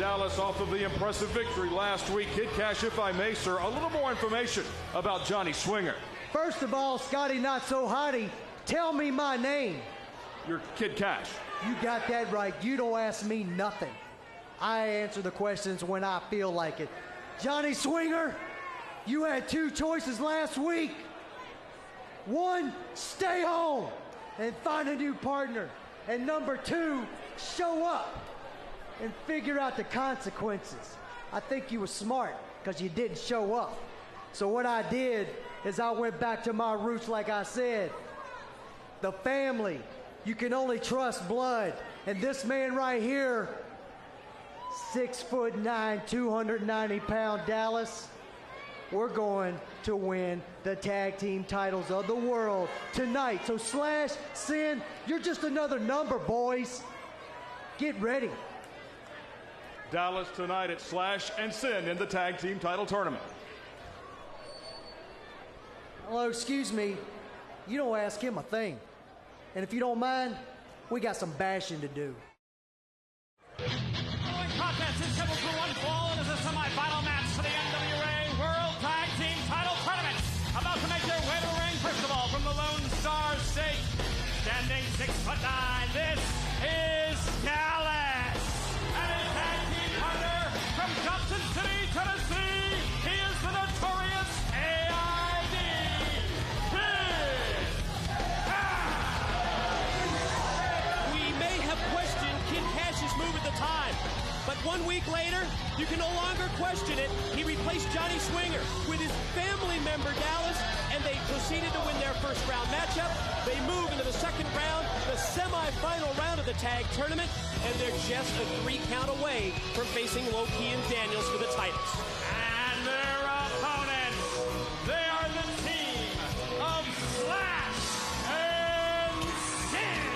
Dallas off of the impressive victory last week. Kid Kash, if I may, sir, a little more information about Johnny Swinger. First of all, Scotty Not So Hottie, tell me my name. You're Kid Kash. You got that right. You don't ask me nothing. I answer the questions when I feel like it. Johnny Swinger, you had two choices last week. One, stay home and find a new partner. And number two, show up and figure out the consequences. I think you were smart because you didn't show up. So what I did is I went back to my roots like I said. The family, you can only trust blood. And this man right here, 6'9", 290-pound Dallas, we're going to win the tag team titles of the world tonight. So Slash, Sinn, you're just another number, boys. Get ready. Dallas tonight at Slash and Sinn in the tag team title tournament. Hello, excuse me. You don't ask him a thing. And if you don't mind, we got some bashing to do. Following contest is scheduled for one fall and is a semi-final match for the NWA World Tag Team Title Tournament. About to make their way to the ring, first of all, from the Lone Star State, standing 6'9", this is Dallas. And his tag team partner from Johnson City, Tennessee, he is the notorious AID. We may have questioned Kid Kash's move at the time, but 1 week later, you can no longer question it. He replaced Johnny Swinger with his family member, Dallas, and they proceeded to win their first round matchup. They move into the second round, the semi-final round of the tag tournament, and they're just a 3 count away from facing Loki and Daniels for the titles. And their opponents, they are the team of Slash and Sinn.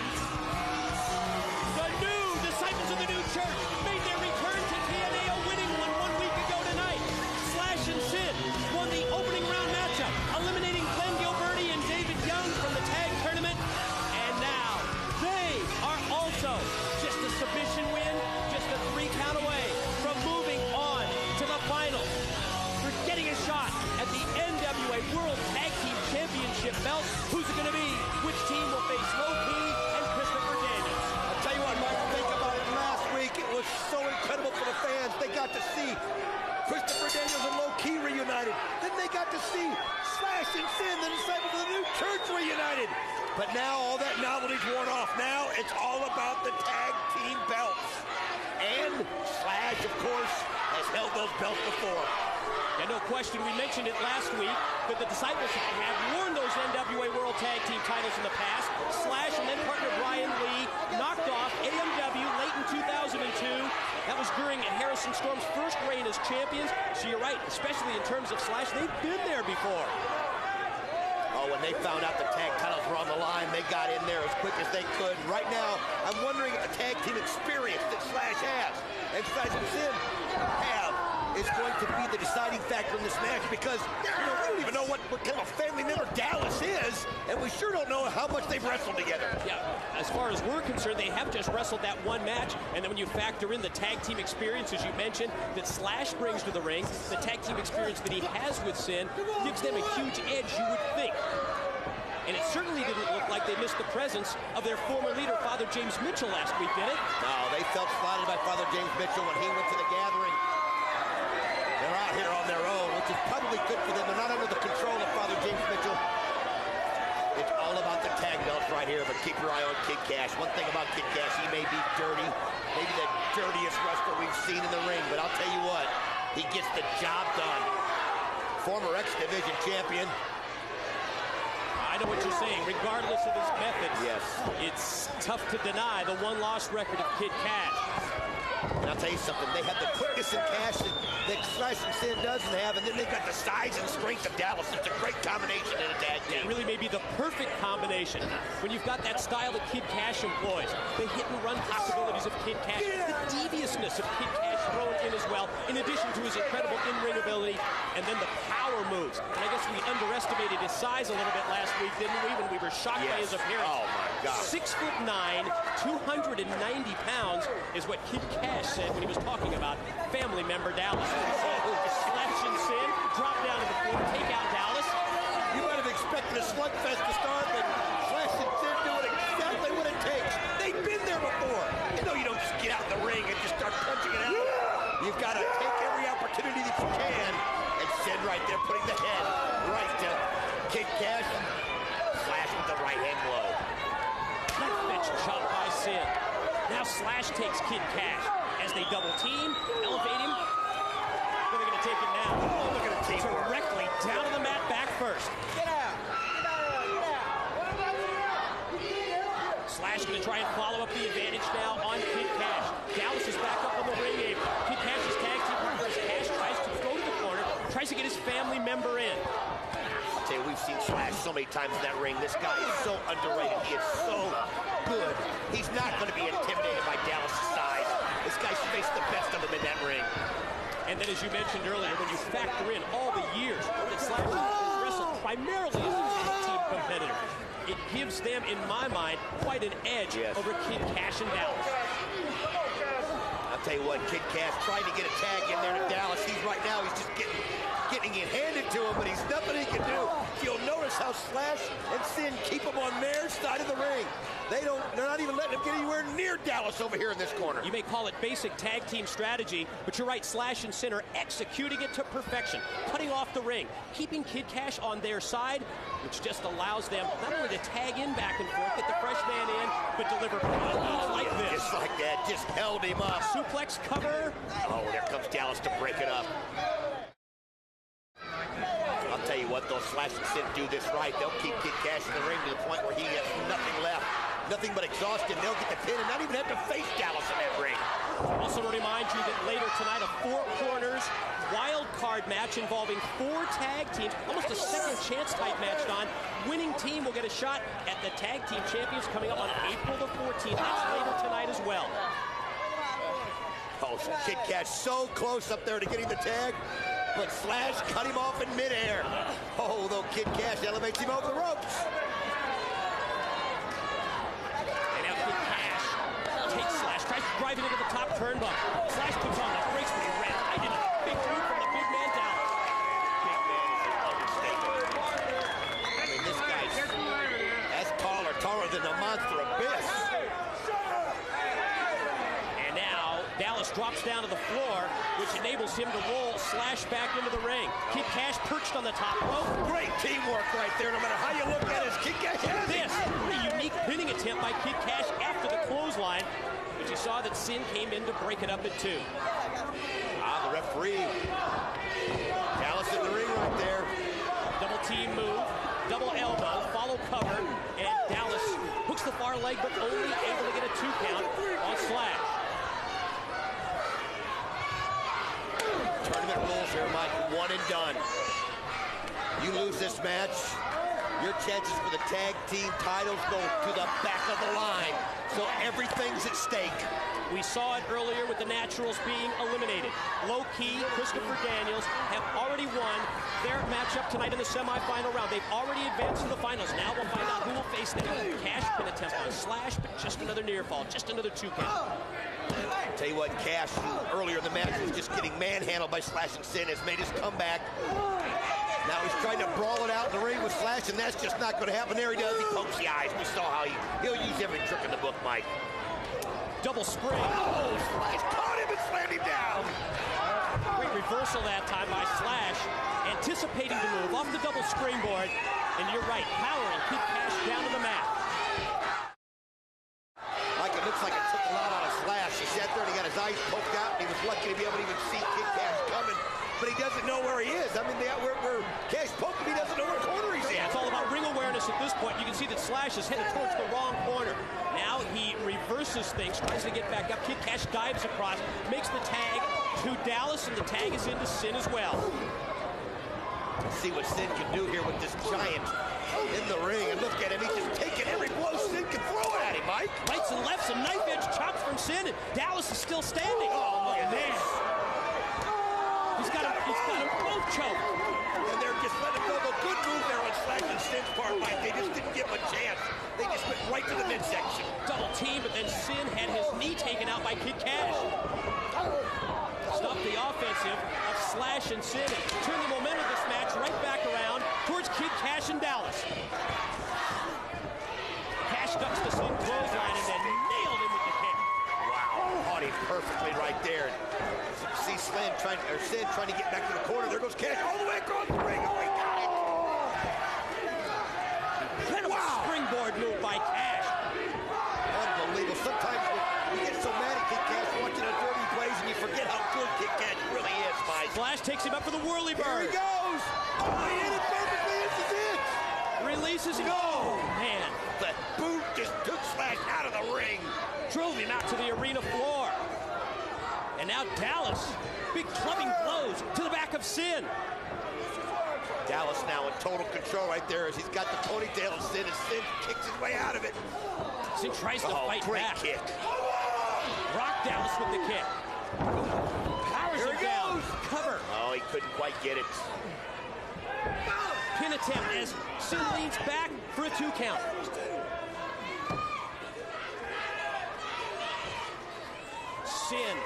The new disciples of the new church made their return to TNA, a winning one 1 week ago tonight. Slash and Sinn won the opening round matchup, eliminating Glenn Gilberti and David Young from the tag tournament. And now they are also just a submission win, just a 3 count away from moving on to the final. For getting a shot at the NWA World Tag Team Championship belt. Who's it going to be? Which team will face Loki and Christopher Daniels? I'll tell you what, Michael, think about it. Last week, it was so incredible for the fans. They got to see Christopher Daniels and Loki reunited. Then they got to see Slash and Sinn, the disciples of the new church, reunited. But now all that novelty's worn off. Now it's all about the tag team belts. And Slash, of course, has held those belts before. Yeah, no question. We mentioned it last week, but the Disciples have worn those NWA World Tag Team titles in the past. Slash and then partner Brian Lee knocked off AMW late in 2002. That was during Harrison Storm's first reign as champions. So you're right, especially in terms of Slash, they've been there before. Oh, when they found out the tag titles were on the line, they got in there as quick as they could. Right now, I'm wondering if the tag team experience that Slash has and Slash and Sinn have is going to be the deciding factor in this match, because we don't even know what kind of a family member Dallas is, and we sure don't know how much they've wrestled together. Yeah, as far as we're concerned, they have just wrestled that one match, and then when you factor in the tag team experience, as you mentioned, that Slash brings to the ring, the tag team experience that he has with Sinn gives them a huge edge, you would think. And it certainly didn't look like they missed the presence of their former leader, Father James Mitchell, last week, did it? No, they felt slighted by Father James Mitchell when he went to the gathering. They're out here on their own, which is probably good for them. They're not under the control of Father James Mitchell. It's all about the tag belts right here, but keep your eye on Kid Kash. One thing about Kid Kash, he may be dirty, maybe the dirtiest wrestler we've seen in the ring, but I'll tell you what, he gets the job done. Former X Division champion. I know what you're saying. Regardless of his methods, yes, it's tough to deny the one-loss record of Kid Kash. And I'll tell you something, they have the quickness and Kash that Slash and Sinn doesn't have, and then they've got the size and strength of Dallas. It's a great combination in a tag team. It really may be the perfect combination when you've got that style that Kid Kash employs, the hit-and-run possibilities of Kid Kash, the deviousness of Kid Kash thrown in as well, in addition to his incredible in-ring ability, and then the power moves. And I guess we underestimated his size a little bit last week, didn't we, when we were shocked by his appearance. Oh, my God. 6'9", 290 pounds is what Kid Kash said when he was talking about family member Dallas. Slash and Sinn, drop down to the floor, take out Dallas. You might have expected a slugfest to start, but Slash and Sinn doing exactly what it takes. They've been there before. You know, you don't just get out in the ring and just start punching it out. You've got to take every opportunity that you can. And Sinn right there putting the head right to Kid Kash. Slash with the right hand blow. Fetch chop by Sinn. Now Slash takes Kid Kash as they double team, elevate him. Where are they going to take him now? Oh, look at the team. Directly down to the mat, back first. Get out. Get out. Slash going to try and follow up the advantage now on Kid Kash. Dallas is back up on the ring apron. Kid Kash's tag team partner as Kash tries to go to the corner, tries to get his family member in. I'll tell you, we've seen Slash so many times in that ring. This guy is so underrated. He is so good. He's not going to be intimidated by Dallas' size. This guy's faced the best of him in that ring. And then, as you mentioned earlier, when you factor in all the years that Slash has wrestled primarily as a tag team competitor, it gives them, in my mind, quite an edge over Kid Kash and Dallas. I'll tell you what, Kid Kash trying to get a tag in there to Dallas. He's right now, he's just getting it handed to him, but he's nothing he can do. You'll notice how Slash and Sinn keep him on their side of the ring. They're not even letting him get anywhere near Dallas over here in this corner. You may call it basic tag team strategy, but you're right, Slash and Sinn are executing it to perfection, cutting off the ring, keeping Kid Kash on their side, which just allows them not only to tag in back and forth, get the fresh man in, but deliver promos like this. Just like that, just held him up. Suplex cover. Oh, there comes Dallas to break it up. I'll tell you what, though, Slash and Sinn do this right. They'll keep Kid Kash in the ring to the point where he has nothing left. Nothing but exhaustion. They'll get the pin and not even have to face Dallas in that ring. Also to remind you that later tonight, a 4 corners wild card match involving 4 tag teams, almost a second chance type match, Don. Winning team will get a shot at the tag team champions coming up on April the 14th. That's later tonight as well. Oh, Kid Kash so close up there to getting the tag, but Slash cut him off in midair. Oh, though Kid Kash elevates him over the ropes. And now Kid Kash takes Slash, tries to drive it into the top turnbuckle. Slash puts on the brakes, but he ran right into a big move from the big man Dallas. Big man is an understatement. I mean, this guy's that's taller than the monster abyss. And now Dallas drops down to the floor, which enables him to roll Slash back into the ring. Kid Kash perched on the top rope. Great teamwork right there, no matter how you look at it. Kid Kash has it. This, what a unique pinning attempt by Kid Kash after the clothesline, but you saw that Sinn came in to break it up at 2. The referee. Dallas in the ring right there. Double team move, double elbow, follow cover, and Dallas hooks the far leg, but only able to get a 2 count on Slash. Tournament rules here, Mike. 1 and done. You lose this match, your chances for the tag team titles go to the back of the line. So everything's at stake. We saw it earlier with the Naturals being eliminated. Low-key, Christopher Daniels have already won their matchup tonight in the semifinal round. They've already advanced to the finals. Now we'll find out who will face them. Kash can attempt on Slash, but just another near fall, just another 2 count. Tell you what, Kash, who earlier in the match was just getting manhandled by Slash and Sinn, has made his comeback. Now he's trying to brawl it out in the ring with Slash, and that's just not going to happen. There he does. He pokes the eyes. We saw how he'll use every trick in the book, Mike. Double spring. Oh, Slash caught him and slammed him down. Great reversal that time by Slash, anticipating the move off the double springboard. And you're right, powering Kid Kash down to the mat. Mike, it looks like it took a lot out of Slash. He sat there and he got his eyes poked out, and he was lucky to be able to even see Kid Kash coming. But he doesn't know where he is. I mean, where Kash poked him, he doesn't know what corner he's in. Yeah, it's all about ring awareness at this point. You can see that Slash is headed towards the wrong corner. Now he reverses things, tries to get back up. Kid Kash dives across, makes the tag to Dallas, and the tag is into Sinn as well. Let's see what Sinn can do here with this giant in the ring. And look at him, he's just taking every blow Sinn can throw it at him, Mike. Rights and lefts, some knife edge chops from Sinn, and Dallas is still standing. Oh, look at this. got them both choked. And they're just letting go. A good move there on Slash and Sinn's part, Mike. They just didn't give him a chance. They just went right to the midsection. Double team, but then Sinn had his knee taken out by Kid Kash. Stop the offensive of Slash and Sinn and turn the momentum of this match right back around towards Kid Kash and Dallas. Kash ducks the Sinn clothesline and then nailed him with the kick. Wow, caught him perfectly right there. See Sinn trying to get back to the corner. There goes Kash all the way across the ring. Oh, he got it! Incredible springboard move by Kash. Unbelievable. Sometimes you get so mad at Kid Kash watching a dirty plays and you forget how good Kid Kash really is, Mike. Slash takes him up for the whirly bird. Here he goes! Oh, he hit it perfectly. This is it! Releases him. Oh, man. The boot just took Slash out of the ring. Drove him out to the arena floor. And now Dallas, big clubbing blows to the back of Sinn. Dallas now in total control right there as he's got the ponytail of Sinn, and Sinn kicks his way out of it. Sinn tries to fight great back. Kick. Rock Dallas with the kick. Powers him down. Cover. Oh, he couldn't quite get it. Pin attempt as Sinn leans back for a 2 count. Sinn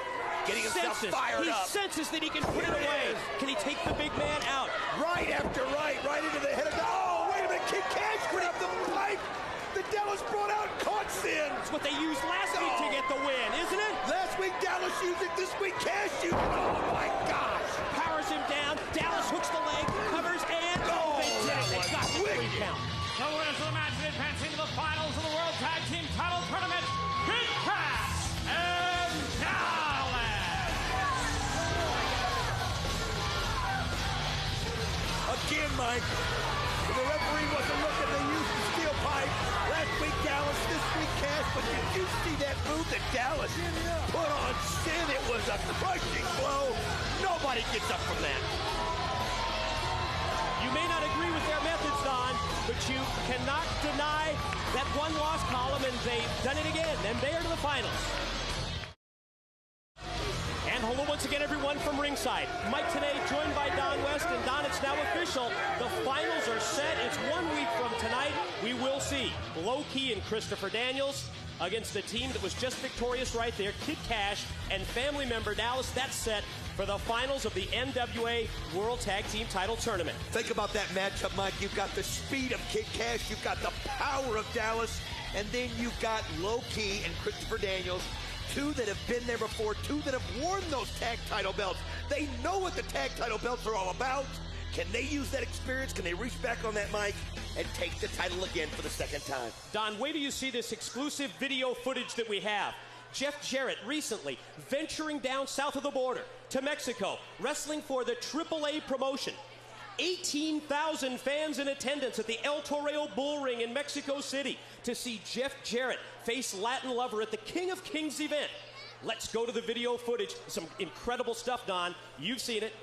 getting himself fired he up. He senses that he can put it away. Can he take the big man out? Right after right into the head of the... Oh, wait a minute. Kid Kash grabbed the pipe. The Dallas brought out and caught Sinn. It's what they used last week to get the win, isn't it? Last week Dallas used it. This week Kash used it. Oh, my gosh. Powers him down. Dallas hooks the leg, covers, and... Oh, they did it. They got the 3 count. The winners of the match advancing to the finals of the World Tag Team Title Tournament, Kid Kash and Dallas. Again, Mike. The referee wasn't looking. They used the steel pipe. Last week Dallas, this week Kash. But did you see that move that Dallas put on Sinn? It was a crushing blow. Nobody gets up from that. You may not agree with their methods, Don, but you cannot deny that one-loss column, and they've done it again, and they are to the finals. And hello once again, everyone, from ringside. Mike today, joined by Don West, and Don, it's now official. The finals are set. It's 1 week from tonight. We will see Low Key and Christopher Daniels against the team that was just victorious right there, Kid Kash and family member Dallas. That's set for the finals of the NWA World Tag Team Title Tournament. Think about that matchup, Mike. You've got the speed of Kid Kash. You've got the power of Dallas. And then you've got Low Key and Christopher Daniels. 2 that have been there before, 2 that have worn those tag title belts. They know what the tag title belts are all about. Can they use that experience? Can they reach back on that mic and take the title again for the 2nd time? Don, wait till you see this exclusive video footage that we have. Jeff Jarrett recently venturing down south of the border to Mexico, wrestling for the AAA promotion. 18,000 fans in attendance at the El Toreo Bull Ring in Mexico City to see Jeff Jarrett face Latin Lover at the King of Kings event. Let's go to the video footage. Some incredible stuff, Don. You've seen it.